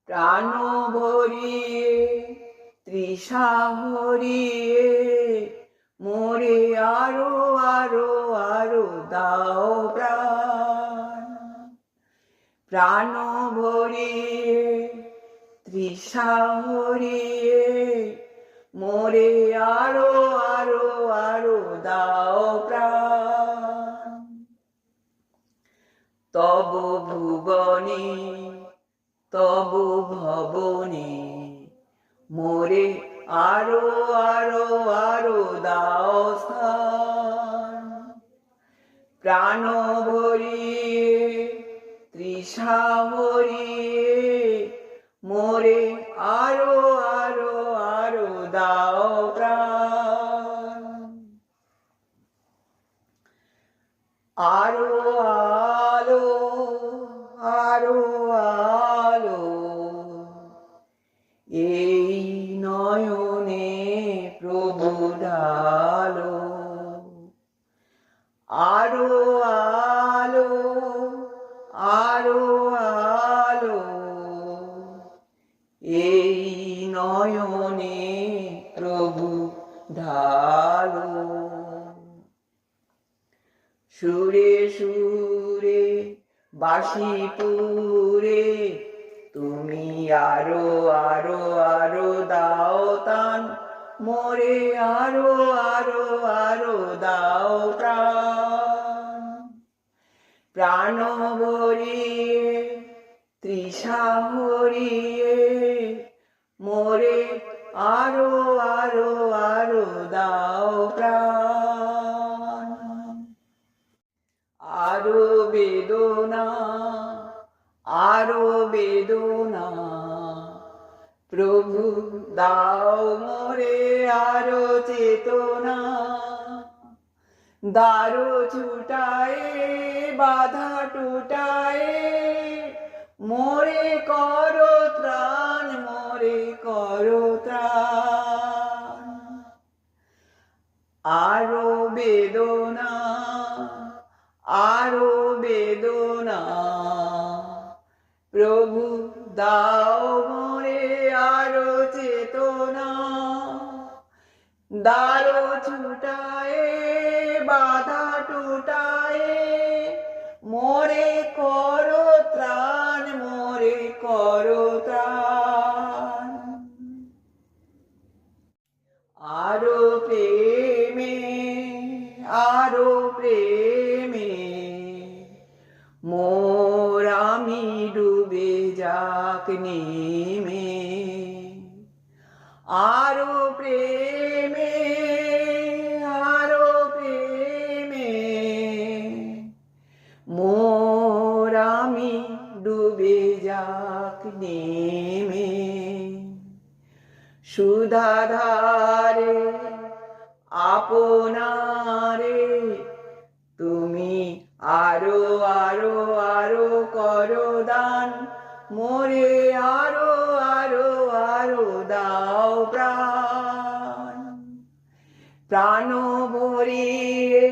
প্রাণ ভরিয়ে তৃষা ভরিয়ে মোরে আরো আরো আরো দাও প্রাণ। প্রাণ ভরিয়ে তৃষা ভরিয়ে মোরে আরো আরো আরো দাও প্রাণ। তব ভুবনে তব ভবনে মোরে আরো আরো আরো দাও স্থান। প্রাণ ভরিয়ে তৃষা ভরিয়ে মোরে আরো আরো আরো দাও প্রাণ। আরো আলো আরো আলো এই নয়নে প্রভু ঢালো। আরো আলো আরো আলো এই নয়নে প্রভু ঢালো। সুরে সুরে বাঁশিপুরে তুমি আরো আরো আরো দাও তান মোরে আরো আরো আরো দাও প্রাণ। প্রাণ ভরিয়ে তৃষা ভরিয়ে মোরে আরো আরো আরো দাও প্রাণ। আরো বেদনা আরো বেদনা প্রভু দাও মোরে আরো চেতনা। দারো ছুটায় বাধা টুটায় মোরে করো ত্রাণ মোরে করো ত্রাণ। আরো বেদনা আরো বেদনা প্রভু দাও মোরে আরো চেতনা। দারো ছুটায় বাধা টুটায় মোরে করো ত্রাণ মোরে করো ত্রাণ। আরো প্রেমে আরো প্রেমে মোর আমি ডুবে যাক নেমে। আরো প্রেমে আরো প্রেমে মোর আমি ডুবে যাক নেমে। সুধাধারে আপনারে তুমি আরো আরো আরো করো দান মোরে আরো আরো আরো দাও প্রাণ। প্রাণ ভরিয়ে